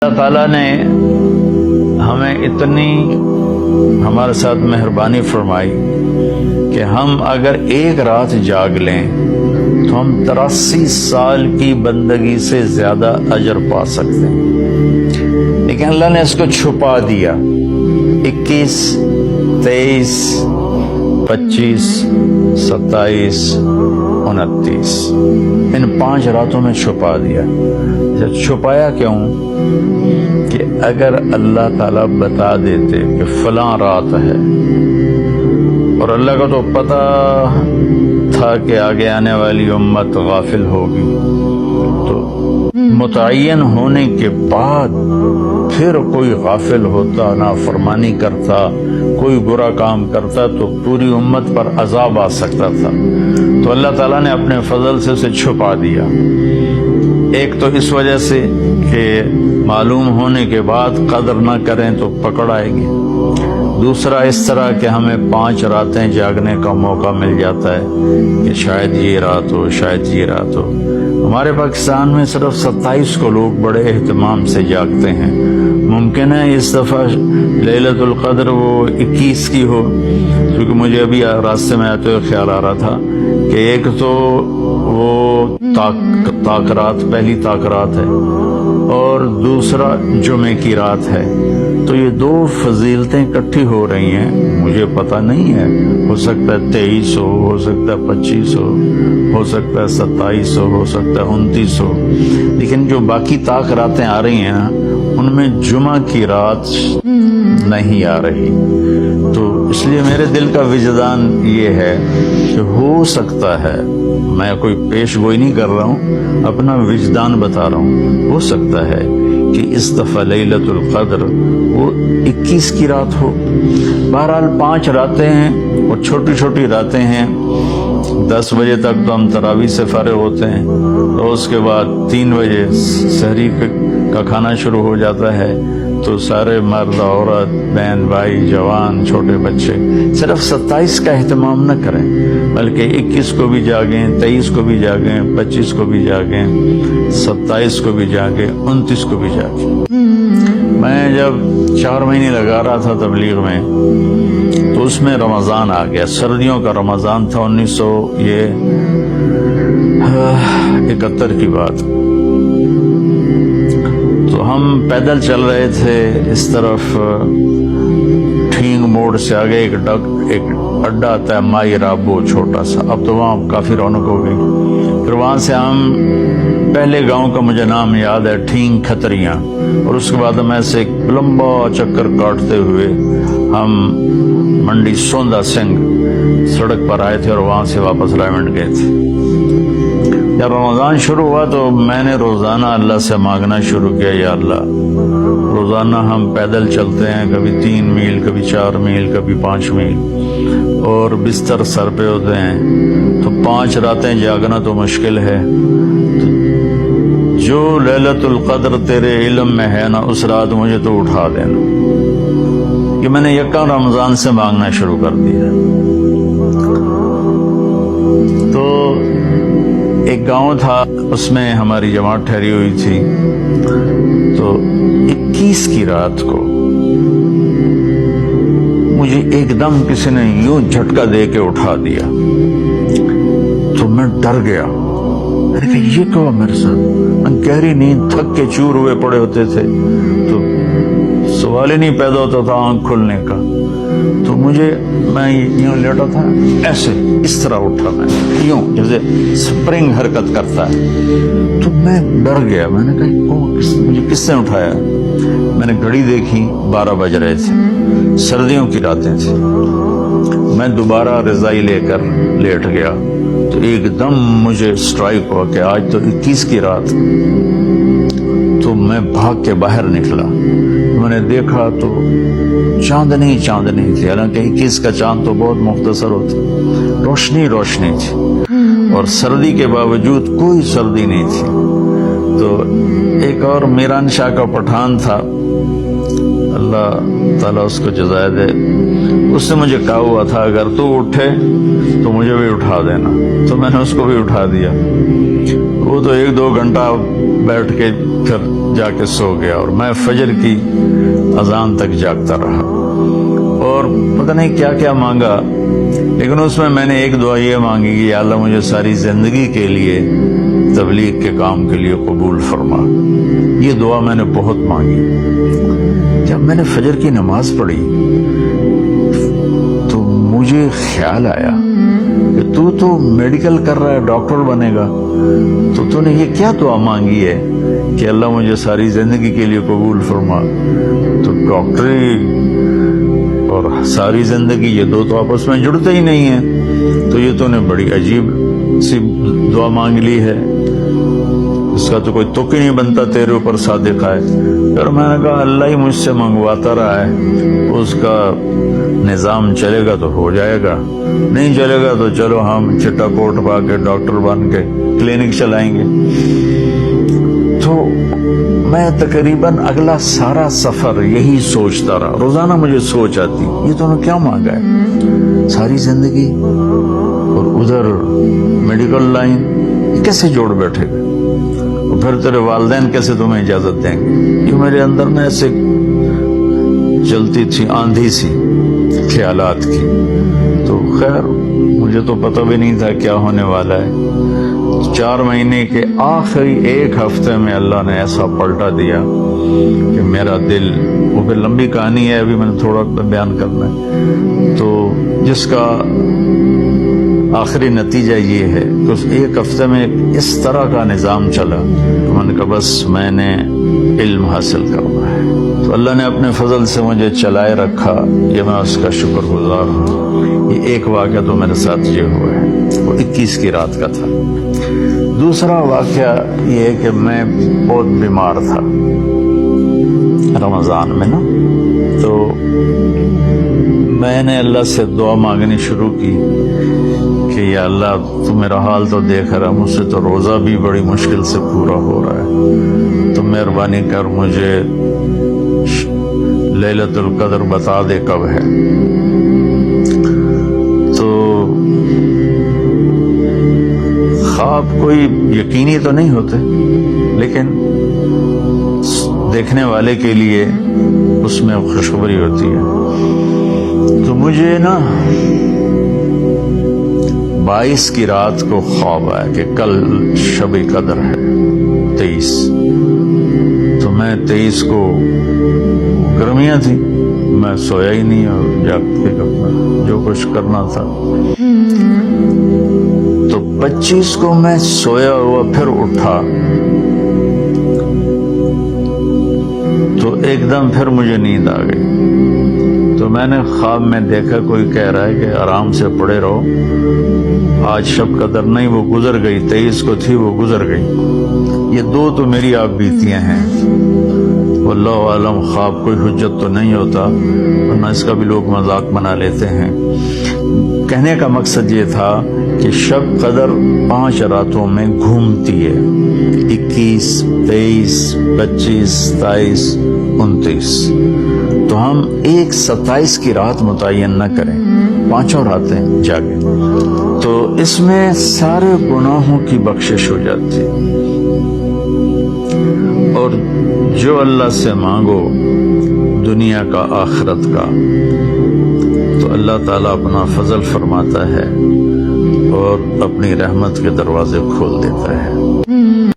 اللہ تعالیٰ نے ہمیں اتنی ہمارے ساتھ مہربانی فرمائی کہ ہم اگر ایک رات جاگ لیں تو ہم 83 سال کی بندگی سے زیادہ اجر پا سکتے ہیں، لیکن اللہ نے اس کو چھپا دیا۔ 21، 23، 25، 27، 29 ان 5 راتوں میں چھپا دیا۔ چھپایا کیوں؟ کہ اگر اللہ تعالیٰ بتا دیتے کہ فلاں رات ہے، اور اللہ کو تو پتہ تھا کہ آگے آنے والی امت غافل ہوگی، تو متعین ہونے کے بعد پھر کوئی غافل ہوتا، نافرمانی کرتا، کوئی برا کام کرتا تو پوری امت پر عذاب آ سکتا تھا۔ تو اللہ تعالیٰ نے اپنے فضل سے اسے چھپا دیا۔ ایک تو اس وجہ سے کہ معلوم ہونے کے بعد قدر نہ کریں تو پکڑ آئے گی، دوسرا اس طرح کہ ہمیں 5 راتیں جاگنے کا موقع مل جاتا ہے کہ شاید یہ رات ہو، شاید یہ رات ہو۔ ہمارے پاکستان میں صرف 27 کو لوگ بڑے اہتمام سے جاگتے ہیں۔ ممکن ہے اس دفعہ لیلۃ القدر وہ 21 کی ہو، کیونکہ مجھے ابھی راستے میں آتے ہوئے خیال آ رہا تھا کہ ایک تو وہ تاکرات، پہلی تاکرات ہے، اور دوسرا جمعے کی رات ہے، تو یہ 2 فضیلتیں اکٹھی ہو رہی ہیں۔ مجھے پتہ نہیں ہے، ہو سکتا ہے 23 ہو سکتا ہے 25 ہو سکتا ہے 27 ہو سکتا ہے 29 ہو، لیکن جو باقی تاکراتیں آ رہی ہیں ان میں جمعہ کی رات نہیں آ رہی۔ تو اس لیے میرے دل کا وجدان یہ ہے کہ ہو سکتا ہے، میں کوئی پیش گوئی نہیں کر رہا ہوں، اپنا وجدان بتا رہا ہوں، ہو سکتا ہے کہ اس دفعہ لیلۃ القدر وہ 21 کی رات ہو۔ بہرحال 5 راتیں ہیں اور چھوٹی چھوٹی راتیں ہیں۔ 10 بجے تک تو ہم تراویح سے فارغ ہوتے ہیں، تو اس کے بعد 3 بجے سحری کا کھانا شروع ہو جاتا ہے، تو سارے مرد، عورت، بہن بھائی، جوان، چھوٹے بچے صرف 27 کا اہتمام نہ کریں، بلکہ 21 کو بھی جاگیں، 23 کو بھی جاگیں، 25 کو بھی جاگیں، 27 کو بھی جاگیں، 29 کو بھی جاگیں۔ میں جب 4 مہینے لگا رہا تھا تبلیغ میں تو اس میں رمضان آ گیا، سردیوں کا رمضان تھا، 1971 کی بات۔ تو ہم پیدل چل رہے تھے، اس طرف ٹھینگ موڑ سے آگے ایک اڈا آتا ہے مائی رابو چھوٹا سا، اب تو وہاں کافی رونق ہو گئی۔ پھر وہاں سے ہم پہلے گاؤں کا مجھے نام یاد ہے، ٹھینگ کھتریاں، اور اس کے بعد ہم ایسے ایک لمبا چکر کاٹتے ہوئے ہم منڈی سوندا سنگھ سڑک پر آئے تھے اور وہاں سے واپس رائمنڈ گئے تھے۔ جب رمضان شروع ہوا تو میں نے روزانہ اللہ سے مانگنا شروع کیا، یا اللہ روزانہ ہم پیدل چلتے ہیں، کبھی 3 میل، کبھی 4 میل، کبھی 5 میل، اور بستر سر پہ ہوتے ہیں، تو 5 راتیں جاگنا تو مشکل ہے۔ جو لیلۃ القدر تیرے علم میں ہے نا، اس رات مجھے تو اٹھا دینا۔ کہ میں نے یکم رمضان سے مانگنا شروع کر دیا۔ تو ایک گاؤں تھا، اس میں ہماری جماعت ٹھہری ہوئی تھی، تو 21 کی رات کو مجھے ایک دم کسی نے یوں جھٹکا دے کے اٹھا دیا، تو میں ڈر گیا۔ میں نے کہا یہ کیا ہوا میرے ساتھ؟ گہری نیند، تھک کے چور ہوئے پڑے ہوتے تھے، تو سوال ہی نہیں پیدا ہوتا تھا آنکھ کھلنے کا۔ تو میں یوں لیٹا تھا، ایسے اس طرح اٹھا، میں یوں جیسے سپرنگ حرکت کرتا ہے، تو میں ڈر گیا۔ میں نے کہا مجھے کس نے اٹھایا؟ میں نے گھڑی دیکھی، 12 بج رہے تھے، سردیوں کی راتیں تھیں۔ میں دوبارہ رضائی لے کر لیٹ گیا، تو ایک دم مجھے اسٹرائک ہوا کہ آج تو 21 کی رات۔ تو میں بھاگ کے باہر نکلا، میں نے دیکھا تو چاندنی تھی، حالانکہ 21 کا چاند تو بہت مختصر ہوتا، روشنی تھی، اور سردی کے باوجود کوئی سردی نہیں تھی۔ تو ایک اور میران شاہ کا پٹھان تھا، اللہ تعالیٰ اس کو جزائے دے، اس نے مجھے کہا ہوا تھا اگر تو اٹھے تو مجھے بھی اٹھا دینا، تو میں نے اس کو بھی اٹھا دیا۔ وہ تو 1-2 گھنٹہ بیٹھ کے پھر جا کے سو گیا، اور میں فجر کی اذان تک جاگتا رہا، اور پتہ نہیں کیا کیا مانگا، لیکن اس میں نے ایک دعا یہ مانگی کہ یا اللہ مجھے ساری زندگی کے لیے تبلیغ کے کام کے لیے قبول فرما۔ یہ دعا میں نے بہت مانگی۔ جب میں نے فجر کی نماز پڑھی تو مجھے خیال آیا کہ تو میڈیکل کر رہا ہے، ڈاکٹر بنے گا، تو نے یہ کیا دعا مانگی ہے کہ اللہ مجھے ساری زندگی کے لیے قبول فرما؟ تو ڈاکٹری اور ساری زندگی یہ دو تو آپس میں جڑتے ہی نہیں ہیں، تو یہ تو نے بڑی عجیب سی دعا مانگ لی ہے، اس کا تو کوئی تک ہی نہیں بنتا، تیرے اوپر صادق ہے۔ پھر میں نے کہا اللہ ہی مجھ سے منگواتا رہا ہے، اس کا نظام چلے گا تو ہو جائے گا، نہیں چلے گا تو چلو ہم چٹا کوٹ پا کے ڈاکٹر بن کے کلینک چلائیں گے۔ تو میں تقریباً اگلا سارا سفر یہی سوچتا رہا، روزانہ مجھے سوچ آتی یہ تو نے کیا مانگا ہے، ساری زندگی اور ادھر میڈیکل لائن کیسے جوڑ بیٹھے گا، اور پھر تیرے والدین کیسے تمہیں اجازت دیں گے؟ یہ میرے اندر میں ایسے چلتی تھی آندھی سی خیالات کی۔ تو خیر مجھے تو پتہ بھی نہیں تھا کیا ہونے والا ہے۔ 4 مہینے کے آخری 1 ہفتے میں اللہ نے ایسا پلٹا دیا کہ میرا دل، وہ پھر لمبی کہانی ہے، ابھی میں نے تھوڑا بیان کرنا ہے، تو جس کا آخری نتیجہ یہ ہے کہ اس 1 ہفتے میں اس طرح کا نظام چلا، میں نے کہا بس میں نے علم حاصل کرنا ہے۔ تو اللہ نے اپنے فضل سے مجھے چلائے رکھا، یہ میں اس کا شکر گزار ہوں۔ یہ ایک واقعہ تو میرے ساتھ یہ ہوا ہے، وہ 21 کی رات کا تھا۔ دوسرا واقعہ یہ ہے کہ میں بہت بیمار تھا رمضان میں نا، تو میں نے اللہ سے دعا مانگنی شروع کی کہ یا اللہ تو میرا حال تو دیکھ رہا، مجھ سے تو روزہ بھی بڑی مشکل سے پورا ہو رہا ہے، تو مہربانی کر مجھے لیلۃ القدر بتا دے کب ہے۔ تو خواب کوئی یقینی تو نہیں ہوتے، لیکن دیکھنے والے کے لیے اس میں خوشخبری ہوتی ہے۔ تو مجھے نا 22 کی رات کو خواب آیا کہ کل شب قدر ہے 23، تو میں 23 کو گرمیاں تھی، میں سویا ہی نہیں اور جاگ کے اپنا جو کچھ کرنا تھا۔ تو 25 کو میں سویا ہوا پھر اٹھا، تو ایک دم پھر مجھے نیند آ گئی۔ تو میں نے خواب میں دیکھا کوئی کہہ رہا ہے کہ آرام سے پڑے رہو، آج شب قدر نہیں، وہ گزر گئی، 23 کو تھی وہ گزر گئی۔ یہ 2 تو میری آپ بیتیاں ہیں، واللہ عالم خواب کوئی حجت تو نہیں ہوتا، ورنہ اس کا بھی لوگ مذاق بنا لیتے ہیں۔ کہنے کا مقصد یہ تھا کہ شب قدر 5 راتوں میں گھومتی ہے، 21، 23، 25، 27، 29۔ تو ہم ایک 27 کی رات متعین نہ کریں، 5 راتیں جاگیں، تو اس میں سارے گناہوں کی بخشش ہو جاتی، اور جو اللہ سے مانگو دنیا کا آخرت کا، تو اللہ تعالیٰ اپنا فضل فرماتا ہے اور اپنی رحمت کے دروازے کھول دیتا ہے۔